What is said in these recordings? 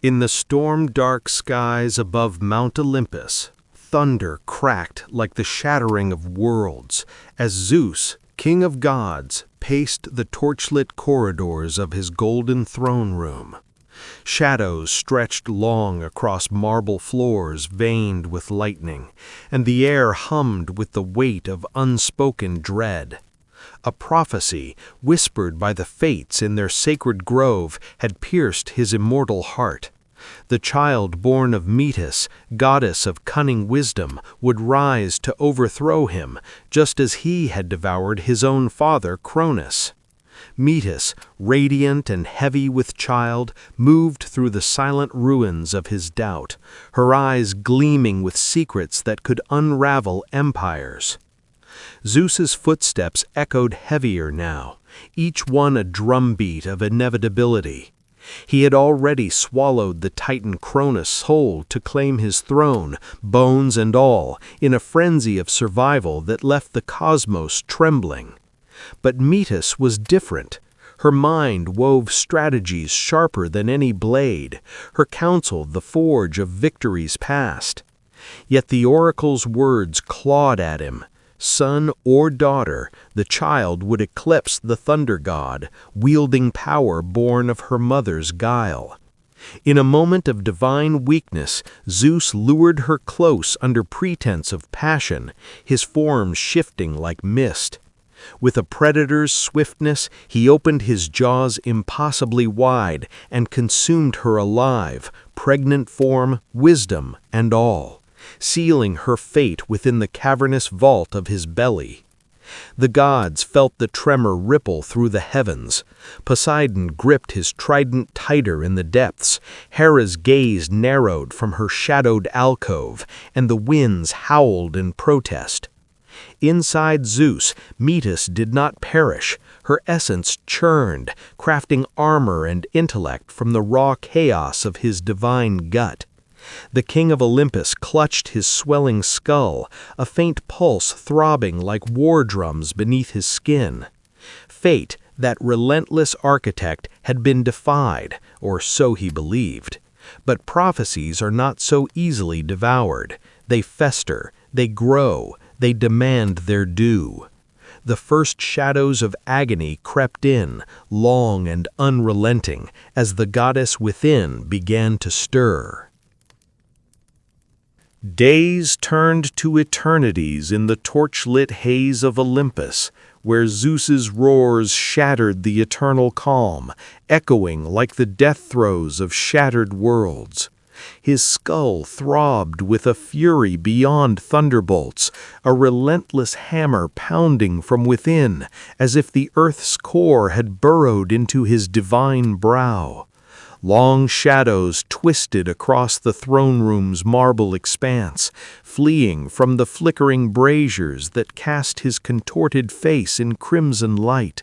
In the storm-dark skies above Mount Olympus, thunder cracked like the shattering of worlds as Zeus, king of gods, paced the torchlit corridors of his golden throne room. Shadows stretched long across marble floors veined with lightning, and the air hummed with the weight of unspoken dread. A prophecy, whispered by the fates in their sacred grove, had pierced his immortal heart. The child born of Metis, goddess of cunning wisdom, would rise to overthrow him, just as he had devoured his own father Cronus. Metis, radiant and heavy with child, moved through the silent ruins of his doubt, her eyes gleaming with secrets that could unravel empires. Zeus's footsteps echoed heavier now, each one a drumbeat of inevitability. He had already swallowed the titan Cronus whole to claim his throne, bones and all, in a frenzy of survival that left the cosmos trembling. But Metis was different. Her mind wove strategies sharper than any blade, her counsel the forge of victories past. Yet the oracle's words clawed at him. Son or daughter, the child would eclipse the thunder god, wielding power born of her mother's guile. In a moment of divine weakness, Zeus lured her close under pretense of passion, his form shifting like mist. With a predator's swiftness, he opened his jaws impossibly wide and consumed her alive, pregnant form, wisdom, and all, sealing her fate within the cavernous vault of his belly. The gods felt the tremor ripple through the heavens. Poseidon gripped his trident tighter in the depths, Hera's gaze narrowed from her shadowed alcove, and the winds howled in protest. Inside Zeus, Metis did not perish. Her essence churned, crafting armor and intellect from the raw chaos of his divine gut. The king of Olympus clutched his swelling skull, a faint pulse throbbing like war drums beneath his skin. Fate, that relentless architect, had been defied, or so he believed. But prophecies are not so easily devoured. They fester, they grow, they demand their due. The first shadows of agony crept in, long and unrelenting, as the goddess within began to stir. Days turned to eternities in the torch-lit haze of Olympus, where Zeus's roars shattered the eternal calm, echoing like the death throes of shattered worlds. His skull throbbed with a fury beyond thunderbolts, a relentless hammer pounding from within, as if the earth's core had burrowed into his divine brow. Long shadows twisted across the throne room's marble expanse, fleeing from the flickering braziers that cast his contorted face in crimson light.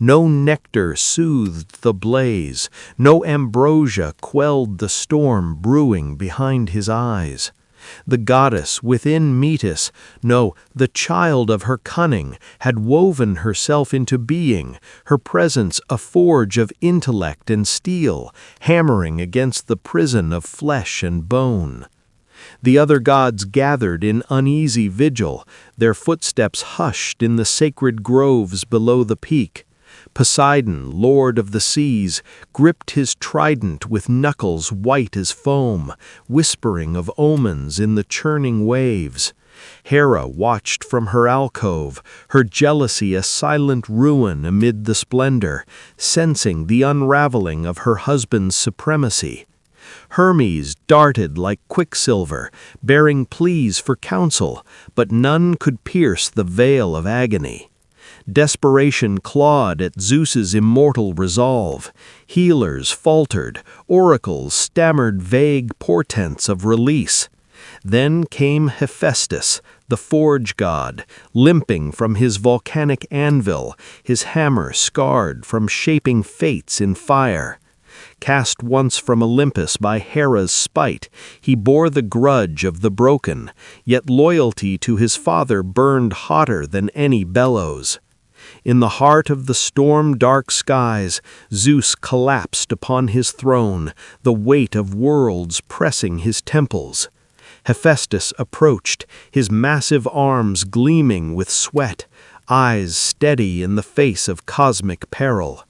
No nectar soothed the blaze, no ambrosia quelled the storm brewing behind his eyes. The goddess within Metis, no, the child of her cunning, had woven herself into being, her presence a forge of intellect and steel, hammering against the prison of flesh and bone. The other gods gathered in uneasy vigil, their footsteps hushed in the sacred groves below the peak. Poseidon, lord of the seas, gripped his trident with knuckles white as foam, whispering of omens in the churning waves. Hera watched from her alcove, her jealousy a silent ruin amid the splendor, sensing the unraveling of her husband's supremacy. Hermes darted like quicksilver, bearing pleas for counsel, but none could pierce the veil of agony. Desperation clawed at Zeus's immortal resolve. Healers faltered, oracles stammered vague portents of release. Then came Hephaestus, the forge god, limping from his volcanic anvil, his hammer scarred from shaping fates in fire. Cast once from Olympus by Hera's spite, he bore the grudge of the broken, yet loyalty to his father burned hotter than any bellows. In the heart of the storm-dark skies, Zeus collapsed upon his throne, the weight of worlds pressing his temples. Hephaestus approached, his massive arms gleaming with sweat, eyes steady in the face of cosmic peril.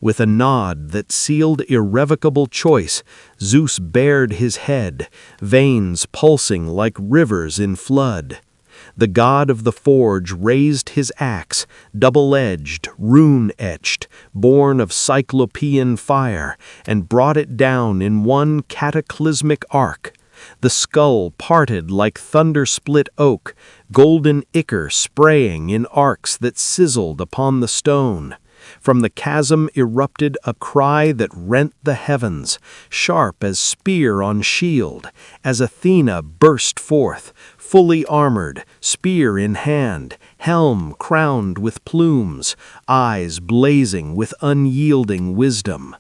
With a nod that sealed irrevocable choice, Zeus bared his head, veins pulsing like rivers in flood. The god of the forge raised his axe, double-edged, rune-etched, born of cyclopean fire, and brought it down in one cataclysmic arc. The skull parted like thunder-split oak, golden ichor spraying in arcs that sizzled upon the stone. From the chasm erupted a cry that rent the heavens, sharp as spear on shield, as Athena burst forth, fully armored, spear in hand, helm crowned with plumes, eyes blazing with unyielding wisdom.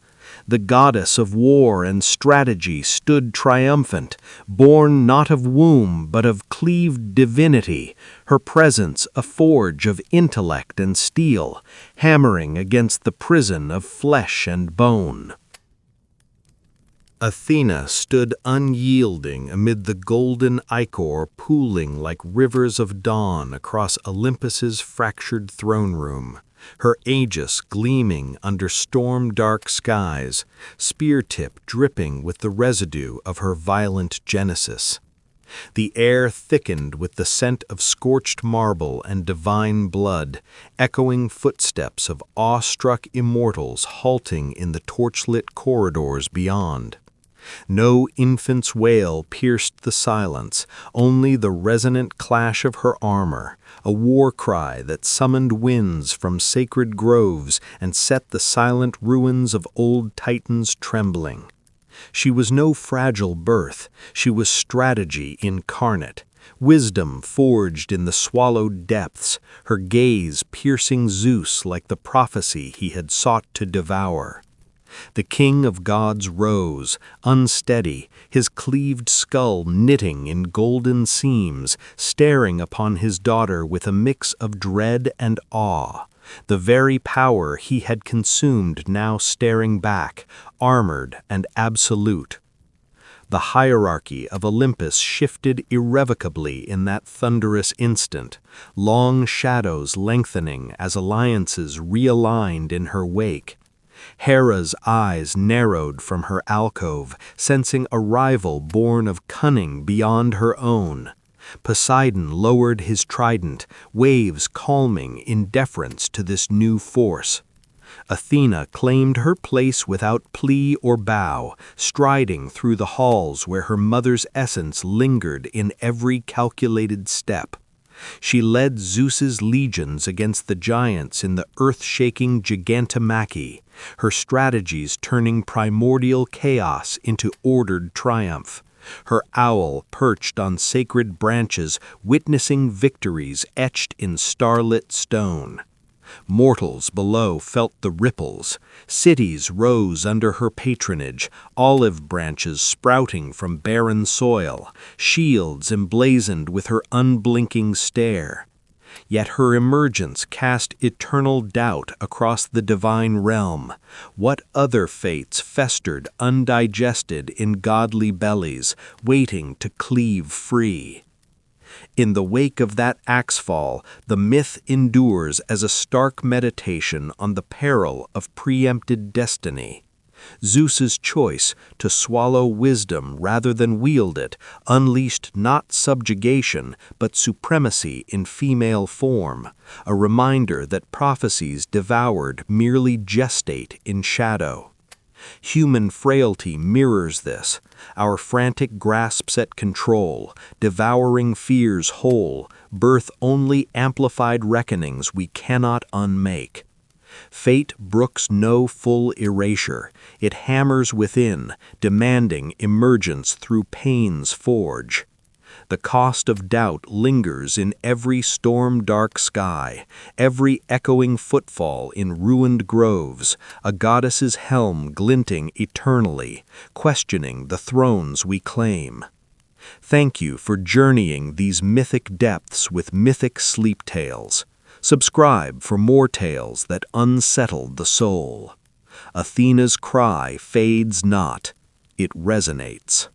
The goddess of war and strategy stood triumphant, born not of womb but of cleaved divinity, her presence a forge of intellect and steel, hammering against the prison of flesh and bone. Athena stood unyielding amid the golden ichor pooling like rivers of dawn across Olympus's fractured throne room, her aegis gleaming under storm-dark skies, spear-tip dripping with the residue of her violent genesis. The air thickened with the scent of scorched marble and divine blood, echoing footsteps of awestruck immortals halting in the torchlit corridors beyond. No infant's wail pierced the silence, only the resonant clash of her armor, a war cry that summoned winds from sacred groves and set the silent ruins of old Titans trembling. She was no fragile birth, she was strategy incarnate, wisdom forged in the swallowed depths, her gaze piercing Zeus like the prophecy he had sought to devour. The king of gods rose, unsteady, his cleaved skull knitting in golden seams, staring upon his daughter with a mix of dread and awe. The very power he had consumed now staring back, armored and absolute. The hierarchy of Olympus shifted irrevocably in that thunderous instant, long shadows lengthening as alliances realigned in her wake. Hera's eyes narrowed from her alcove, sensing a rival born of cunning beyond her own. Poseidon lowered his trident, waves calming in deference to this new force. Athena claimed her place without plea or bow, striding through the halls where her mother's essence lingered in every calculated step. She led Zeus's legions against the giants in the earth-shaking Gigantomachy, her strategies turning primordial chaos into ordered triumph. Her owl perched on sacred branches, witnessing victories etched in starlit stone. Mortals below felt the ripples. Cities rose under her patronage, olive branches sprouting from barren soil, shields emblazoned with her unblinking stare. Yet her emergence cast eternal doubt across the divine realm. What other fates festered undigested in godly bellies, waiting to cleave free? In the wake of that axefall, the myth endures as a stark meditation on the peril of preempted destiny. Zeus's choice to swallow wisdom rather than wield it unleashed not subjugation but supremacy in female form, a reminder that prophecies devoured merely gestate in shadow. Human frailty mirrors this, our frantic grasps at control, devouring fears whole, birth only amplified reckonings we cannot unmake. Fate brooks no full erasure, it hammers within, demanding emergence through pain's forge. The cost of doubt lingers in every storm-dark sky, every echoing footfall in ruined groves, a goddess's helm glinting eternally, questioning the thrones we claim. Thank you for journeying these mythic depths with mythic sleep tales. Subscribe for more tales that unsettled the soul. Athena's cry fades not, it resonates.